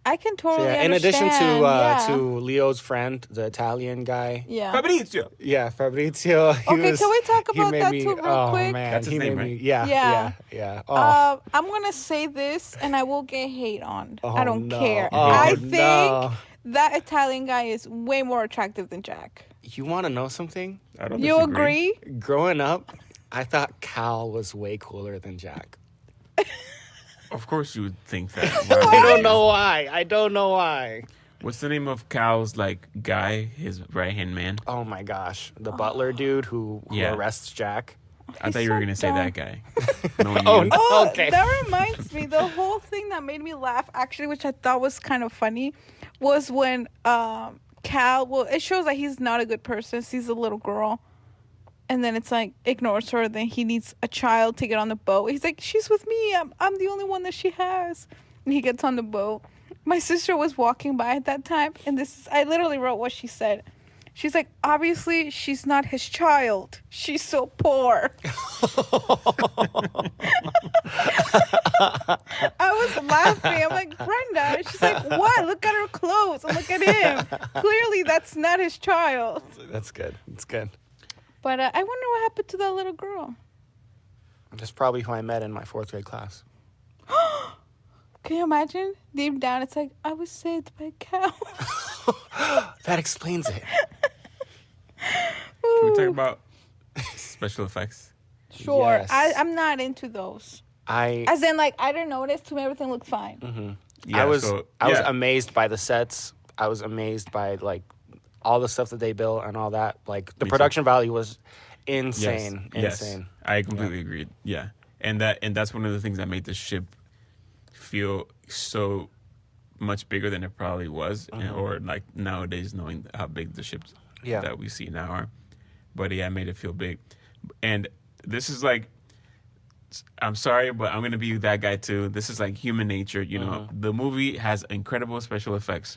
So, totally yeah, in addition understand. to yeah. to Leo's friend, the Italian guy. Yeah. Fabrizio. Yeah, Fabrizio. Okay, can we talk he about made that me- too real oh, quick? man, That's his he name, made me. right? Yeah, Yeah. yeah. Oh, I'm gonna say this, and I will get hate on. oh, I don't no. care. Oh, I think no. that Italian guy is way more attractive than Jack. You want to know something? I don't You disagree. agree? Growing up, I thought Cal was way cooler than Jack. Of course you would think that. I don't know why. I don't know why. What's the name of Cal's like guy? His right hand man. Oh my gosh, the butler dude who Yeah. arrests Jack. I thought you were gonna say that guy. Knowing Oh, you. no. Oh, Okay. that reminds me. The whole thing that made me laugh, actually, which I thought was kind of funny, was when Cal. Well, it shows that he's not a good person. Sees a little girl, and then it's like ignores her. Then he needs a child to get on the boat. He's like, "She's with me. I'm the only one that she has." And he gets on the boat. My sister was walking by at that time, and I literally wrote what she said. She's like, obviously, she's not his child. She's so poor. I was laughing. I'm like, Brenda. She's like, what? Look at her clothes and look at him. Clearly, that's not his child. That's good. That's good. But I wonder what happened to that little girl. That's probably who I met in my 4th grade class. Can you imagine? Deep down, it's like, I was saved by a cow. That explains it. Can we talk about special effects? Sure. Yes. I'm not into those. I As in, like, I didn't notice. To me, everything looked fine. Yeah, I was yeah. amazed by the sets. I was amazed by like all the stuff that they built and all that. Like the Me too. production value was insane. Yes. Insane. I completely agree. Yeah, and that's one of the things that made the ship feel so much bigger than it probably was, or like nowadays knowing how big the ships that we see now are. But yeah, it made it feel big. And this is like, I'm sorry, but I'm gonna be that guy too. This is like human nature, you know. The movie has incredible special effects.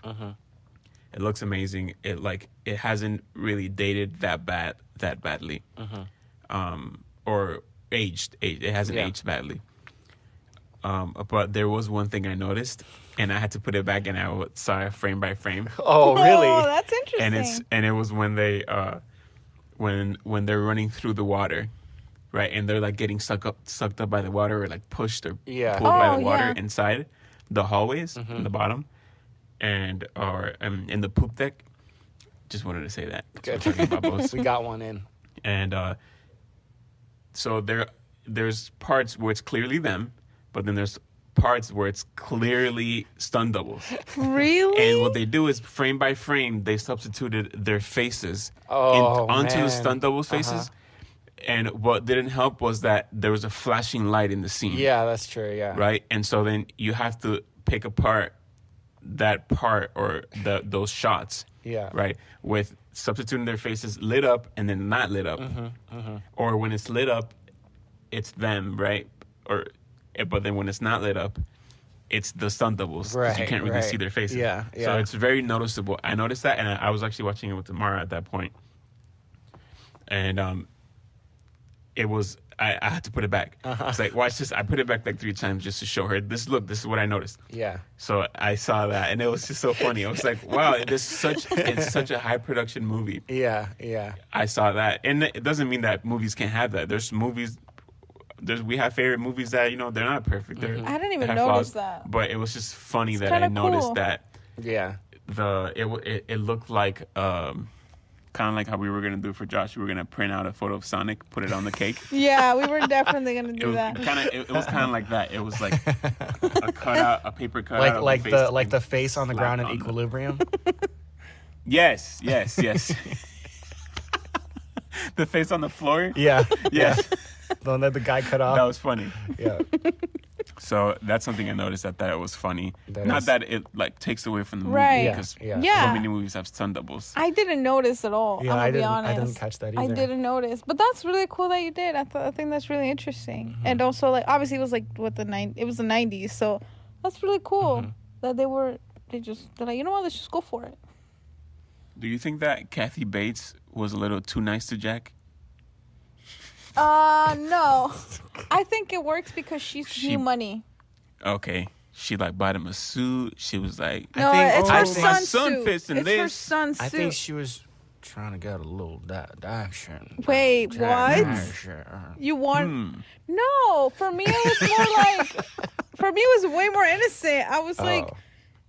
It looks amazing. It hasn't really dated that badly, or aged. It hasn't aged badly. But there was one thing I noticed, and I had to put it back, and I saw it frame by frame. Oh, really? Oh, that's interesting. And it was when they when they're running through the water, right? And they're like getting sucked up by the water, or like pushed or pulled by the water inside the hallways in the bottom, and or in the poop deck. Just wanted to say that. So we're talking about boats. We got one in. And so there's parts where it's clearly them, but then there's parts where it's clearly stunt doubles. Really? And what they do is frame by frame, they substituted their faces onto the man. stunt doubles' faces. And what didn't help was that there was a flashing light in the scene. Yeah, that's true. Yeah. Right? And so then you have to pick apart that part or those shots. Yeah. Right? With substituting their faces lit up and then not lit up. Or when it's lit up, it's them, right? But then when it's not lit up, it's the stunt doubles. Because you can't really see their faces. Yeah, yeah. So it's very noticeable. I noticed that, and I was actually watching it with Tamara at that point. And it was, I had to put it back. I was like, watch this. I put it back like 3 times just to show her, this is what I noticed. Yeah. So I saw that, and it was just so funny. I was like, wow, it's such a high production movie. Yeah. Yeah. I saw that. And it doesn't mean that movies can't have that. We have favorite movies that, they're not perfect. I didn't even they have notice flaws. that. But it was just funny that kinda I noticed cool. that Yeah. it looked like kind of like how we were going to do for Josh. We were going to print out a photo of Sonic, put it on the cake. Yeah, we were definitely gonna do that. It was kind of like that. It was like a paper cutout of Like face the face on the slapped ground in on Equilibrium. Yes. The face on the floor. Yeah. Yes. The one that the guy cut off. That was funny. Yeah. So that's something I noticed that it was funny. That Not is. that it like takes away from the movie, Right. because Yeah. so many movies have stunt doubles. I didn't notice at all. Yeah, I'm gonna be I honest. didn't catch that I either. didn't notice, but that's really cool that you did. I think that's really interesting, and also like obviously it was like it was the 90s, so that's really cool that they're like, you know what, let's just go for it. Do you think that Kathy Bates was a little too nice to Jack? No, I think it works because she's new money. Okay. She like bought him a suit. She was like, No, it's my her son's son suit. fits in It's this. her son's suit. I think she was trying to get a little action. Wait, what? Action. You want? No, for me it was more like. For me, it was way more innocent. I was like,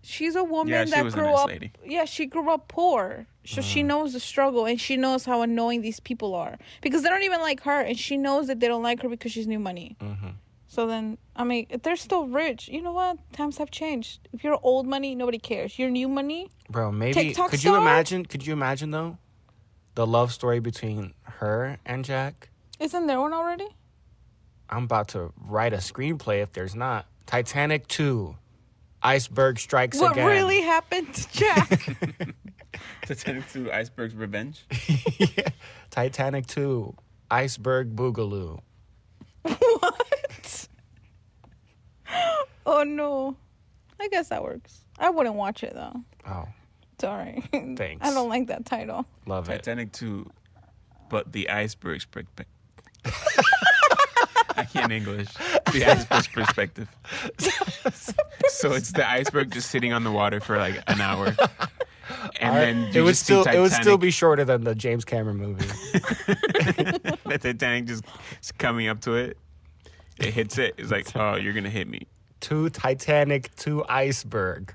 she's a woman Yeah, she that was a grew nice up. lady. Yeah, she grew up poor, so she knows the struggle and she knows how annoying these people are because they don't even like her, and she knows that they don't like her because she's new money. So then, I mean, if they're still rich, you know what? Times have changed. If you're old money, nobody cares. You're new money. Bro, maybe TikTok could you imagine though the love story between her and Jack? Isn't there one already? I'm about to write a screenplay if there's not. Titanic 2. Iceberg Strikes What Again. really happened to Jack? Titanic 2, Iceberg's Revenge. Yeah. Titanic 2. Iceberg Boogaloo. What? Oh no. I guess that works. I wouldn't watch it though. Oh, Sorry. Thanks. I don't like that title. love it. Titanic 2, but the iceberg's I can't English. The iceberg's perspective. So it's the iceberg just sitting on the water for like an hour. And then you just see Titanic. It would still be shorter than the James Cameron movie. The Titanic just coming up to it. It hits it. It's like, oh, you're going to hit me. To Titanic to Iceberg.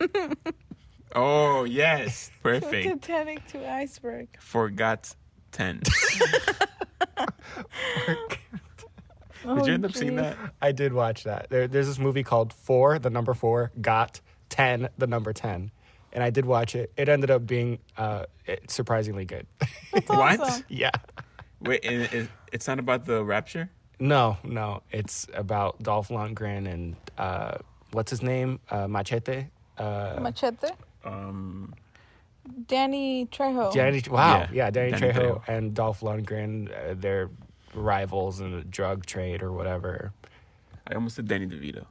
Oh, yes. Perfect. Titanic to Iceberg. Forgot 10. Oh, Did you end up seeing geez. that? I did watch that. There's this movie called 4, the number 4, got 10, the number 10. And I did watch it. It ended up being surprisingly good. That's What? awesome. Yeah. Wait, it's not about the rapture? No. It's about Dolph Lundgren and what's his name? Machete? Machete. Um, Danny Trejo. Danny Danny Trejo Trejo. and Dolph Lundgren. They're rivals in the drug trade or whatever. I almost said Danny DeVito.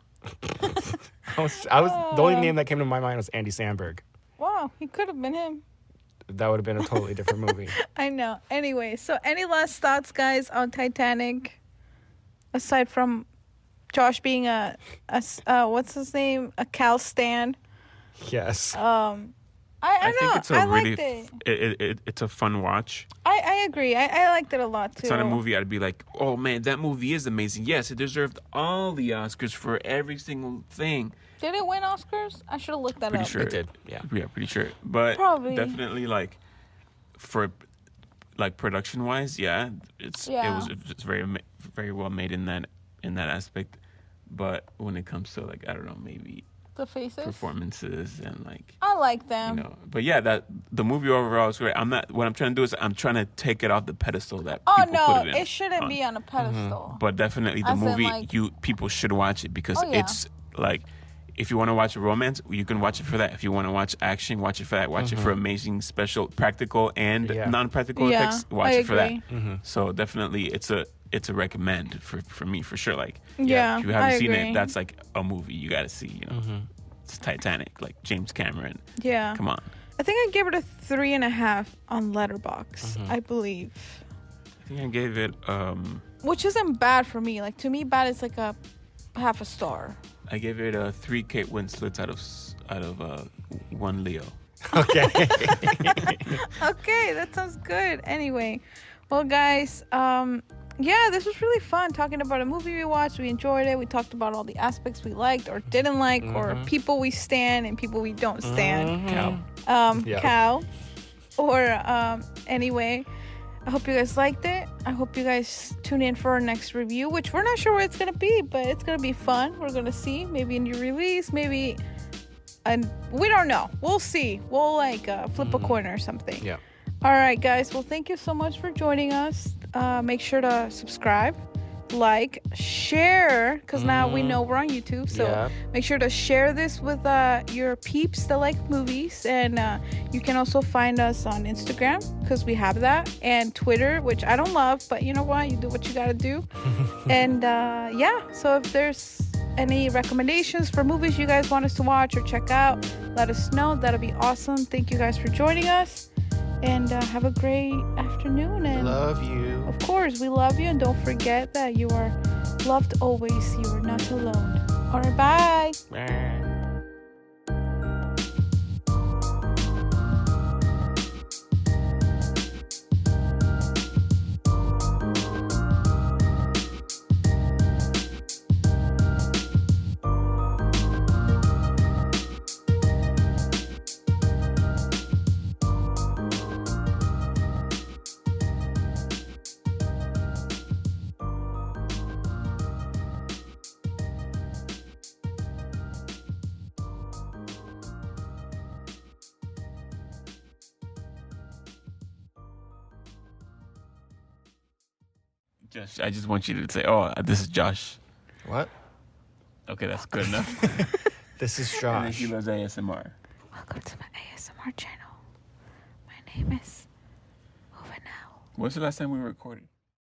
I was the only name that came to my mind was Andy Samberg. Wow, he could have been him. That would have been a totally different movie. I know. Anyway, so any last thoughts, guys, on Titanic? Aside from Josh being a what's his name? A Cal stan. Yes. I know. think it's a I really liked it. it's a fun watch. I agree. I liked it a lot too. It's not a movie I'd be like, oh man, that movie is amazing. Yes, it deserved all the Oscars for every single thing. Did it win Oscars? I should have looked that Pretty up. sure It did, yeah. Yeah, pretty sure. But Probably. definitely like for like production wise, yeah, it's very well made in that aspect. But when it comes to like I don't know, maybe The faces. performances and like I like them. you know, but yeah, that the movie overall is great. What I'm trying to do is I'm trying to take it off the pedestal that Oh people no, put it in. it shouldn't be on a pedestal. But definitely the As in, movie, like- people should watch it because Oh, yeah. it's like, if you want to watch a romance, you can watch it for that. If you want to watch action, watch it for that. Watch it for amazing special practical and Yeah. non-practical Yeah, effects. Watch I it for that. agree. So definitely, it's a recommend for me for sure. Like Yeah, if you haven't I seen agree. it, that's like a movie you got to see. You know, it's Titanic, like James Cameron. Yeah. Come on. I think I gave it a 3.5 on Letterboxd, I believe. I think I gave it. Which isn't bad for me. Like to me, bad is like a half a star. I gave it 3 Kate Winslets out of 1 Leo. Okay. Okay, that sounds good. Anyway, well, guys, yeah, this was really fun talking about a movie we watched. We enjoyed it. We talked about all the aspects we liked or didn't like, or people we stand and people we don't stand. Cow. Yeah. Cow. Or anyway, I hope you guys liked it. I hope you guys tune in for our next review, which we're not sure where it's gonna be, but it's gonna be fun. We're gonna see, maybe a new release, maybe, and we don't know. We'll see. We'll like flip a coin or something. Yeah. All right, guys. Well, thank you so much for joining us. Make sure to subscribe, like, share, because now we know we're on YouTube. So Yeah. make sure to share this with your peeps that like movies. And you can also find us on Instagram, because we have that, and Twitter, which I don't love, but you know what? You do what you got to do. And yeah, so if there's any recommendations for movies you guys want us to watch or check out, let us know. That'll be awesome. Thank you guys for joining us. And have a great afternoon. And Love you. of course, we love you. And don't forget that you are loved always. You are not alone. All right, bye. Bye. I just want you to say, "Oh, this is Josh." What? Okay, that's good enough. This is And then Josh. he loves ASMR. Welcome to my ASMR channel. My name is Over Now. When's the last time we recorded?